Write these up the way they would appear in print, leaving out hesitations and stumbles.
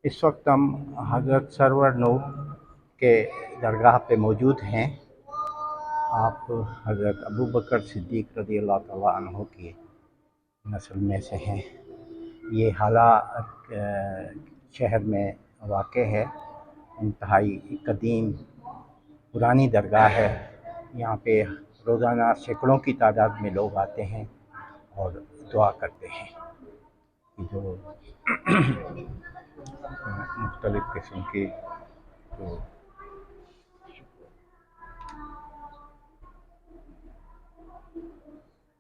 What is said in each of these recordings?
इस वक्त हम हज़रत सरवर नूर के दरगाह पे मौजूद हैं। आप हज़रत अबू बकर सिद्दीक़ रज़ी अल्लाह तआला अन्हु की नस्ल में से हैं। ये हाला शहर में वाक़ है। इंतहाई कदीम पुरानी दरगाह है। यहाँ पे रोज़ाना सैकड़ों की तादाद में लोग आते हैं और दुआ करते हैं। जो मुख्तलिफ़ किस्म की तो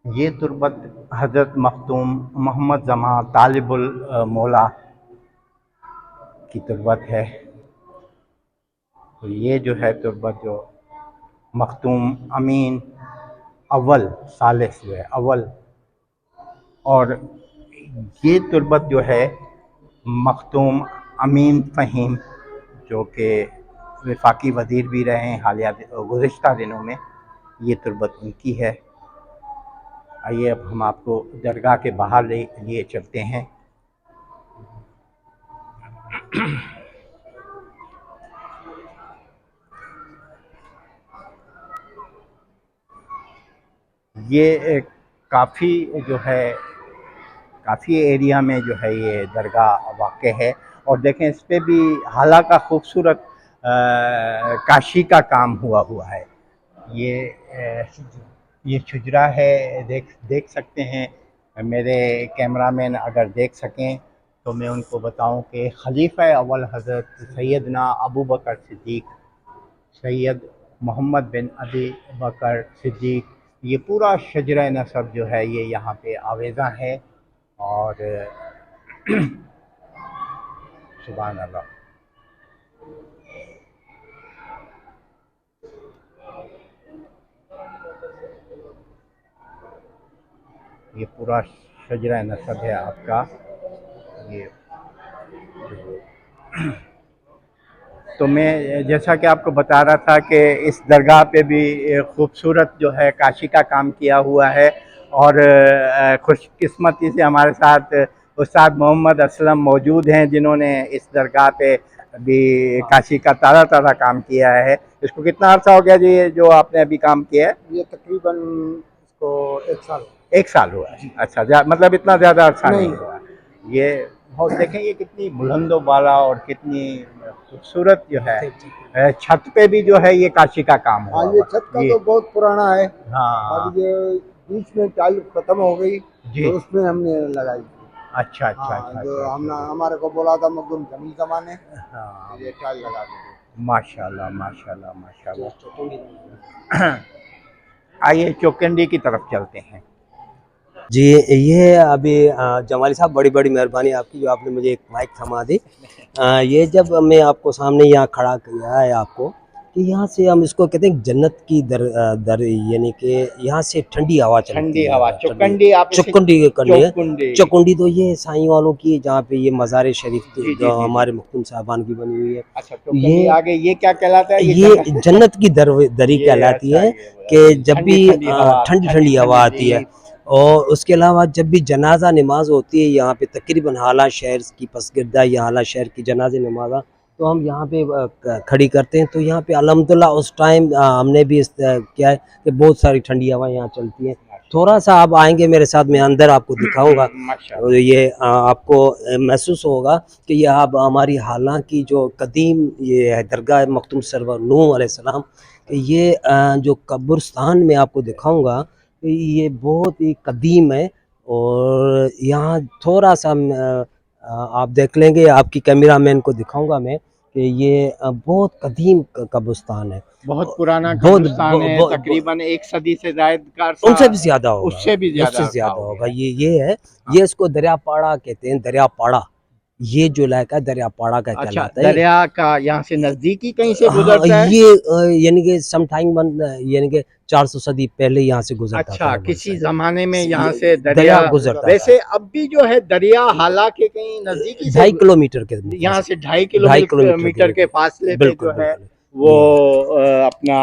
ये तुर्बत हज़रत मखदूम मोहम्मद जमा तालिबुल मौला की तुर्बत है। तो ये जो है तुर्बत जो मखदूम अमीन अव्वल सालिस जो है अव्वल, और ये तुर्बत जो है मखदूम अमीन फ़हीम जो कि वफाकी वज़ीर भी रहे हैं हालिया गुज़िश्ता दिनों में, ये तुर्बत उनकी है। आइए अब हम आपको दरगाह के बाहर लिए चलते हैं। ये काफ़ी जो है काफ़ी एरिया में जो है ये दरगाह वाक़ है। और देखें इस पे भी हाला का खूबसूरत काशी का काम हुआ है। ये छुजरा है, देख सकते हैं। मेरे कैमरामैन अगर देख सकें तो मैं उनको बताऊं कि खलीफा अव्वल हज़रत सैयदना अबू बकर सिद्दीक़, सैयद मोहम्मद बिन अबी बकर सिद्दीक़, ये पूरा शजरा नसब जो है ये यहाँ पे आवेज़ा है। और सुभान अल्लाह, ये पूरा शजरा नसब है आपका। ये तो मैं जैसा कि आपको बता रहा था कि इस दरगाह पे भी खूबसूरत जो है काशी का काम किया हुआ है। और खुशकिस्मती से हमारे साथ उस्ताद मोहम्मद असलम मौजूद हैं जिन्होंने इस दरगाह पे भी काशी का ताज़ा काम किया है। इसको कितना अर्सा हो गया जी ये जो आपने अभी काम किया है? ये तकरीबन इसको 1 साल। 1 साल हुआ है। अच्छा, मतलब इतना ज़्यादा अर्सा नहीं हुआ। ये बहुत देखें ये कितनी बुलंदो बाला और कितनी खूबसूरत जो है। छत पे भी जो है ये काशी का काम हुआ। हाँ, ये छत का तो बहुत पुराना है। हाँ, अब ये बीच में टाइल खत्म हो गई जी। तो उसमें हमने लगाई थी। अच्छा अच्छा हाँ, अच्छा जो अच्छा हमने अच्छा। हमारे को बोला था मखदूम जमील ज़माने, हाँ, ये टाइल लगा दी। माशाल्लाह माशाल्लाह माशाल्लाह। आइए चौकंडी की तरफ चलते हैं। जी, ये अभी जमाली साहब बड़ी बड़ी मेहरबानी आपकी जो आपने मुझे एक माइक थमा दी। ये जब मैं आपको सामने यहाँ खड़ा किया है आपको कि यहाँ से हम इसको कहते हैं जन्नत की दर यानी कि यहाँ से ठंडी हवा चलती ठंडी है। हवा चौकंडी, आप चौकुंडी करनी है। चौकुंडी चौकुंडी तो ये साईं वालों की जहाँ पे ये मज़ार शरीफ जी जो जी जी हमारे जी। मखदूम साहबान की बनी हुई है। अच्छा, चौकंडी ये आगे ये क्या कहलाता है? ये जन्नत की दरी ये कहलाती अच्छा, है ये कि जब ठंडी भी ठंडी हवा, ठंडी ठंडी ठंडी हवा ठंडी आती है। जी। और उसके अलावा जब भी जनाजा नमाज होती है यहाँ पे तकरीबन हाला शहर की पसगिरदा या हाला शहर की जनाजे नमाजा तो हम यहाँ पे खड़ी करते हैं। तो यहाँ पे अल्हम्दुलिल्लाह उस टाइम हमने भी किया है कि बहुत सारी ठंडी हवा यहाँ चलती है। थोड़ा सा आप आएंगे मेरे साथ, मैं अंदर आपको दिखाऊंगा। माशाल्लाह। और ये आपको महसूस होगा कि यह अब हमारी हालांकि जो कदीम ये है दरगाह मखदूम सरवर नूह अलैहिस्सलाम, ये जो कब्रिस्तान में आपको दिखाऊंगा ये बहुत ही कदीम है। और यहाँ थोड़ा सा आप देख लेंगे, आपकी कैमरामैन को दिखाऊंगा मैं कि ये बहुत कदीम कब्रिस्तान है। बहुत पुराना बहुत कब्रिस्तान है, तकरीबन 1 सदी से ज़ायद का अरसा, उनसे भी ज्यादा होगा, उससे भी ज़्यादा उससे अरसा ज्यादा हो होगा। गया। ये है, ये इसको दरियापाड़ा कहते हैं, दरियापाड़ा। ये जो इलाका दरियापाड़ा का अच्छा, कहलाता है। दरिया का यहाँ से नज़दीकी कहीं से हाँ, गुजरता है? ये यानी कि सम टाइम यानी कि 400 सदी पहले यहाँ से गुजरता था। अच्छा, किसी ज़माने में यहाँ ये से दरिया दरिया गुजरता वैसे था। अब भी जो है दरिया हाला के कहीं नज़दीकी से 2.5 किलोमीटर के यहाँ से 2.5 2.5 किलोमीटर के फासले पे बिल्कुल जो है बिल्कुल। वो ये अपना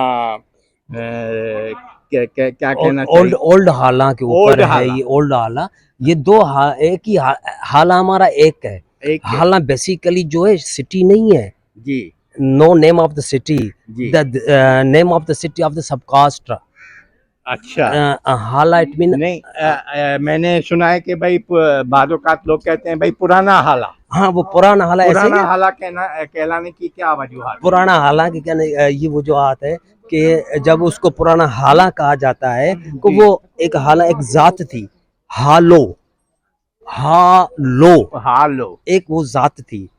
क्या कहना ओल्ड चाहिए, ओल्ड हाला के ऊपर ओल्ड है। हाला। ये ओल्ड हाला, ये दो एक ही हाला हमारा एक है। एक हाला बेसिकली जो है सिटी नहीं है, जी no name of the city, जी the name of the city of the subcaste. अच्छा हाला इट मीन, नहीं मैंने सुना है कि भाई बाद औकात लोग कहते हैं भाई पुराना हाला। हाँ वो पुराना हाला, ऐसे पुराना ही हाला कहलाने की क्या वजूहत? पुराना हाला की कहने ये वजूहत है कि जब उसको पुराना हाला कहा जाता है तो जी। वो एक हाला, एक जात थी, हालो, हालो, हालो। एक वो जात थी,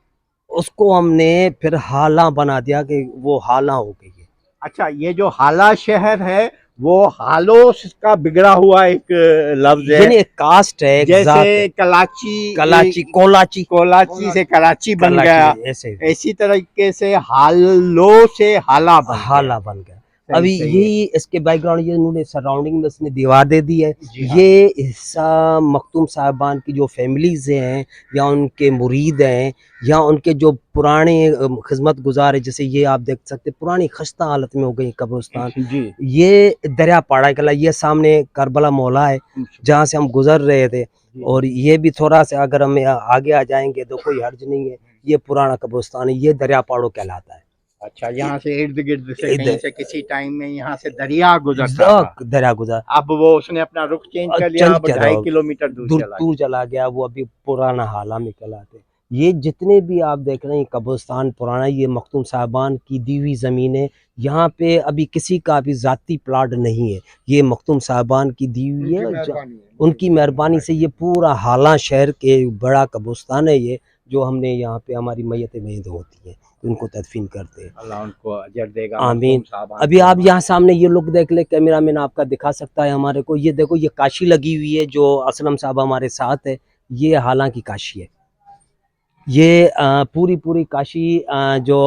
उसको हमने फिर हाला बना दिया कि वो हाला हो गई है। अच्छा ये जो हाला शहर है वो हालो का बिगड़ा हुआ एक लफ्ज यानी है, एक कास्ट है, एक जात जैसे है। कलाची कलाची, कोलाची, कोलाची से कराची बन कलाची गया, ऐसे इसी तरीके से हालो से हाला बन गया। हाला बन गया। सही अभी सही है। यही इसके बैकग्राउंड, ये उन्होंने सराउंडिंग में उसने दीवार दे दी है। जी हाँ। ये हिस्सा मखदूम साहबान की जो फैमिलीज हैं या उनके मुरीद हैं या उनके जो पुराने खिदमत गुजार है, जैसे ये आप देख सकते हैं पुरानी खस्ता हालत में हो गई कब्रिस्तान। जी ये दरिया पाड़ा कला, ये सामने करबला मोहल्ला है जहाँ से हम गुजर रहे थे, और ये भी थोड़ा सा अगर हम आगे आ जाएंगे तो कोई हर्ज नहीं है, ये पुराना कब्रिस्तान है, ये दरिया पाड़ो कहलाता है। अच्छा यहाँ से इर्द गिर्द से इधर- कहीं से किसी टाइम में यहाँ से दरिया गुजरता था, दरिया गुजर अब वो उसने अपना रुख चेंज कर लिया, चल अब चला 2.5 किलोमीटर दूर दूर चला दूर चला गया, वो अभी पुराना हाला में कहलाते। ये जितने भी आप देख रहे हैं कब्रिस्तान पुराना, ये मखदूम साहबान की दी हुई ज़मीन है। यहाँ पे अभी किसी का भी ज़ाती प्लाट नहीं है, ये मखदूम साहबान की दी हुई है, उनकी मेहरबानी से ये पूरा हाला शहर के बड़ा कब्रिस्तान है ये, जो हमने यहाँ पे हमारी मैयत वहीद होती है उनको तदफीन करते हैं। अल्लाह उनको अजर देगा। आमीन। मखदूम साहबान अभी आप यहाँ सामने ये लोग देख ले, कैमरा मैन आपका दिखा सकता है हमारे को, ये देखो ये काशी लगी हुई है, जो असलम साहब हमारे साथ है, ये हालांकि काशी है। ये पूरी पूरी काशी जो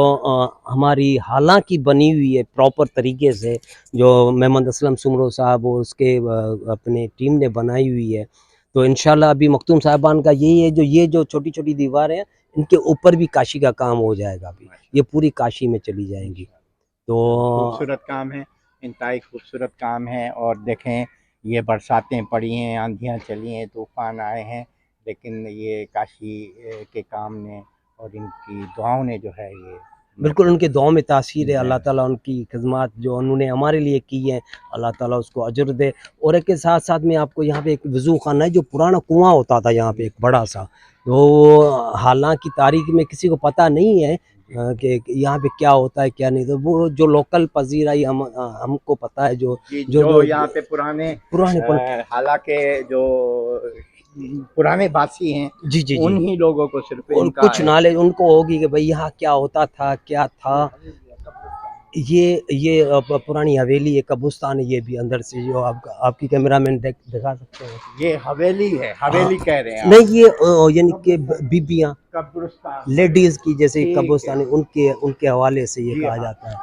हमारी हालांकि बनी हुई है प्रॉपर तरीके से, जो मेहमद असलम सुमरो साहब और उसके अपने टीम ने बनाई हुई है। तो इंशाल्लाह अभी मखदूम साहबान का यही है, जो ये जो छोटी छोटी दीवारें हैं इनके ऊपर भी काशी का काम हो जाएगा, अभी ये पूरी काशी में चली जाएंगी। तो खूबसूरत काम है, इंतहाई खूबसूरत काम है। और देखें ये बरसातें पड़ी हैं, आंधियाँ चली हैं, तूफान आए हैं, लेकिन ये काशी के काम ने और इनकी दुआओं ने जो है ये बिल्कुल उनके दुआ में तासीर है। अल्लाह ताला उनकी खिदमत जो उन्होंने हमारे लिए की है, अल्लाह ताला उसको अजर दे। और एक के साथ साथ में आपको यहाँ पे एक वज़ू खाना है, जो पुराना कुआं होता था यहाँ पे एक बड़ा सा, तो हालांकि तारीख में किसी को पता नहीं है कि यहाँ पे क्या होता है क्या नहीं, तो वो जो लोकल पजीरा ही हमको पता है, जो जो यहाँ पे पुराने पुराने हालांकि जो पुराने बासी हैं, जी जी जी, उन्हीं लोगों को सिर्फ और इनका कुछ नॉलेज उनको होगी कि भाई यहाँ क्या होता था क्या था। ये पुरानी हवेली है, कब्रिस्तान है, ये भी अंदर से जो आपकी कैमरामैन दिखा सकते हैं। ये हवेली है, हवेली कह रहे हैं नहीं, ये यानी कि बीबियाँ कब्रिस्तान लेडीज की जैसे ठीक कब्रिस्तान है, उनके हवाले से ये जी कहा हाँ। जाता है।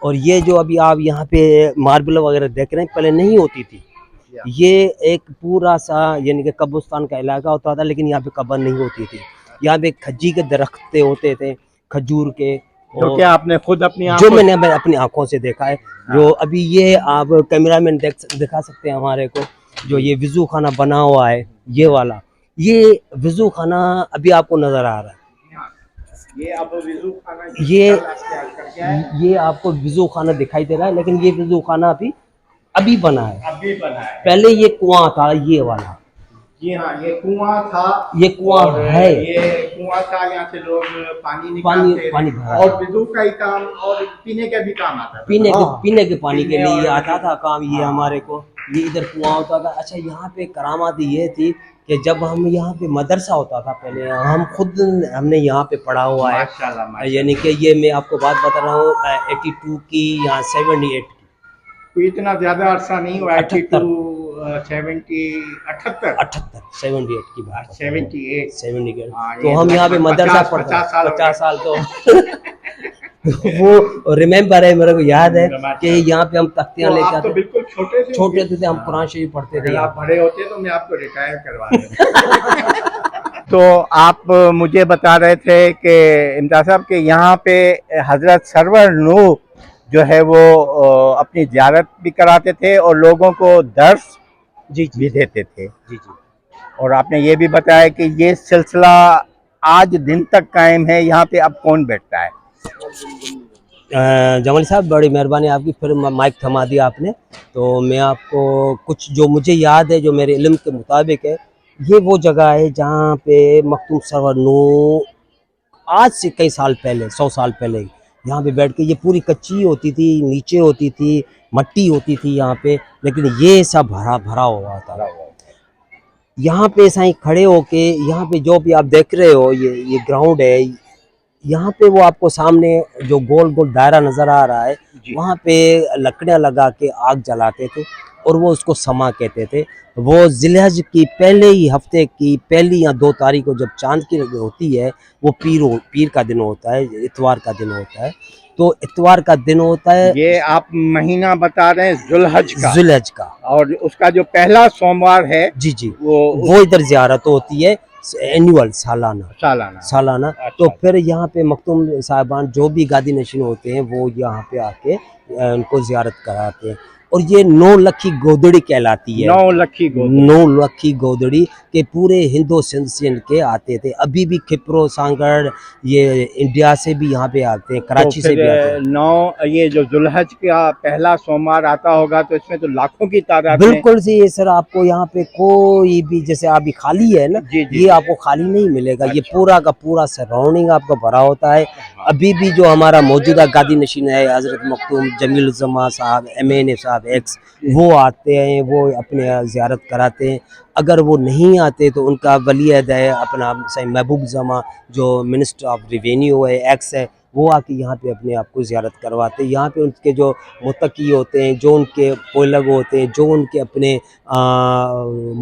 और ये जो अभी आप यहाँ पे मार्बल वगैरह देख रहे हैं, पहले नहीं होती थी, ये एक पूरा सा यानी कि कब्रिस्तान का इलाका होता था, लेकिन यहाँ पे कब्र नहीं होती थी। यहाँ पे खज्जी के दरख्ते होते थे, खजूर के, जो क्या आपने खुद अपनी जो आंखों मैंने अपनी आंखों से देखा है। जो अभी ये आप कैमरामैन दिखा सकते हैं हमारे को, जो ये वज़ू खाना बना हुआ है, ये वाला, ये वज़ू खाना अभी आपको नजर आ रहा है। ये अब वज़ू खाना ये आपको वज़ू खाना दिखाई दे रहा है, लेकिन ये वज़ू खाना अभी बना है, अभी बना है। पहले ये कुआं था, ये वाला। जी हाँ, ये कुआं था, ये कुआं है, ये कुआं था, यहाँ से लोग पानी निकालते पानी थे भरा, और वज़ू का ही काम और पीने का भी काम आता था। पीने के पानी के लिए आता था काम ये हाँ। हमारे को। ये इधर कुआं होता था। अच्छा, यहाँ पे करामात ये थी कि जब हम यहाँ पे मदरसा होता था पहले, हमने यहाँ पे पढ़ा हुआ है, माशाल्लाह, यानी कि ये मैं आपको बात बता रहा हूँ 82 की या 78 की, कोई इतना ज्यादा अरसा नहीं हुआ, 78 78 की बात, 78। तो हम यहाँ पे मदरसा पढ़ते 50 साल तो वो रिमेम्बर है, मेरे को याद है कि यहाँ पे हम तख्तियाँ लेके आते, बिल्कुल छोटे थे हम, कुरान शरीफ पढ़ते थे। आप बड़े होते तो मैं आपको रिटायर करवा देता। तो आप मुझे बता रहे थे कि इम्तियाज़ साहब के यहाँ पे हज़रत सरवर नूह जो है वो अपनी ज़ियारत भी कराते थे और लोगों को दर्स भी देते थे। जी जी। और आपने ये भी बताया कि ये सिलसिला आज दिन तक कायम है, यहाँ पे अब कौन बैठता है? जमाल साहब बड़ी मेहरबानी आपकी, फिर माइक थमा दिया आपने। तो मैं आपको कुछ जो मुझे याद है, जो मेरे इल्म के मुताबिक है, ये वो जगह है जहाँ पे मखदूम सरवर नूह आज से कई साल पहले, 100 साल पहले यहाँ पे बैठ के, ये पूरी कच्ची होती थी, नीचे होती थी, मट्टी होती थी यहाँ पे, लेकिन ये सब भरा भरा हुआ था। यहाँ पे साईं खड़े होके, यहाँ पे जो भी आप देख रहे हो, ये ग्राउंड है, यहाँ पे वो आपको सामने जो गोल गोल दायरा नजर आ रहा है, वहाँ पे लकड़ियाँ लगा के आग जलाते थे और वो उसको समा कहते थे। वो जिलहज की पहले ही हफ्ते की पहली या 2 तारीख को जब चांद की होती है, वो पीर का दिन होता है, इतवार का दिन होता है। तो इतवार का दिन होता है, ये आप महीना बता रहे हैं जुलहज का, जुलहज का, और उसका जो पहला सोमवार है जी जी, वो इधर जियारत होती है, एनुअल, सालाना। सालाना। तो फिर यहाँ पे मखदूम साहबान जो भी गादी नशीन होते हैं, वो यहाँ पे आके उनको जियारत कराते हैं। और ये 9 लखी गोदड़ी कहलाती है। 9 लखी गोदड़ी। 9 लखी गोदड़ी के पूरे हिंदो सिंध से इनके आते थे। अभी भी खिप्रो सांगड़ ये इंडिया से भी यहाँ पे आते हैं, कराची से भी आते हैं। 9 ये जो जुलहज का पहला सोमवार आता होगा, तो इसमें तो लाखों की तादाद में। बिल्कुल सही सर, आपको यहाँ पे कोई भी, जैसे अभी खाली है ना, जी, जी, ये आपको खाली नहीं मिलेगा। ये अच्छा। पूरा का पूरा सराउंडिंग आपका भरा होता है। अभी भी जो हमारा मौजूदा गादी नशीन है, हजरत मखदूम जमील जमा साहब, MNA साहब एक्स, वो आते हैं, वो अपने ज़ियारत कराते हैं। अगर वो नहीं आते तो उनका वली अहद है अपना सही महबूब जमा, जो मिनिस्टर ऑफ रेवेन्यू है, एक्स है, वो आके यहाँ पे अपने आप को ज़ियारत करवाते हैं। यहाँ पे उनके जो मुत्तकी होते हैं, जो उनके पोलग होते हैं, जो उनके अपने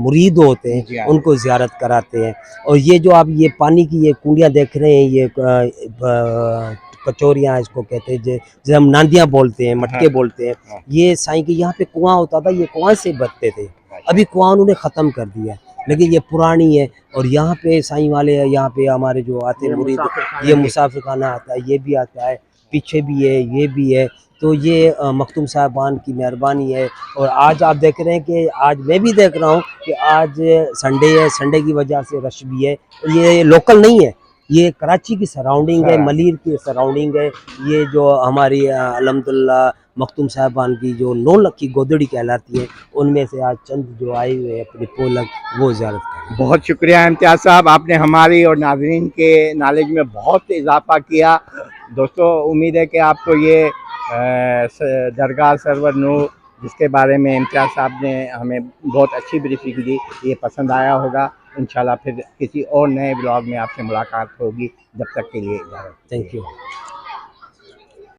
मुरीद होते हैं, उनको ज़ियारत कराते हैं। और ये जो आप ये पानी की ये कुंडियाँ देख रहे हैं, ये कचोरियाँ इसको कहते हैं, जैसे हम नांदियाँ बोलते हैं, मटके बोलते हैं, ये साईं के यहाँ पे कुआं होता था, ये कुआं से भरते थे। अभी कुआं उन्होंने ख़त्म कर दिया, लेकिन ये पुरानी है। और यहाँ पे साईं वाले, यहाँ पे हमारे जो आते हैं मुरीद, ये मुसाफिर खाना आता है, ये भी आता है, पीछे भी है, ये भी है। तो ये मखदूम साहबान की मेहरबानी है। और आज आप देख रहे हैं कि आज मैं भी देख रहा हूँ कि आज संडे है, संडे की वजह से रश भी है। ये लोकल नहीं है, ये कराची की सराउंडिंग है, मलीर की सराउंडिंग है। ये जो हमारी अल्हम्दुलिल्लाह मखदूम साहबान की जो 9 लखी गोदड़ी कहलाती है, उनमें से आज चंद जो आए हुए हैं अपने पोलक, वो ज़ियारत करें। बहुत शुक्रिया इम्तियाज़ साहब, आपने हमारी और नाज़रीन के नॉलेज में बहुत इजाफा किया। दोस्तों, उम्मीद है कि आपको ये दरगाह सरवर नूह, जिसके बारे में इम्तियाज़ साहब ने हमें बहुत अच्छी ब्रीफिंग दी, ये पसंद आया होगा। इंशाल्लाह फिर किसी और नए ब्लॉग में आपसे मुलाकात होगी। जब तक के लिए इजाज़त। Thank you.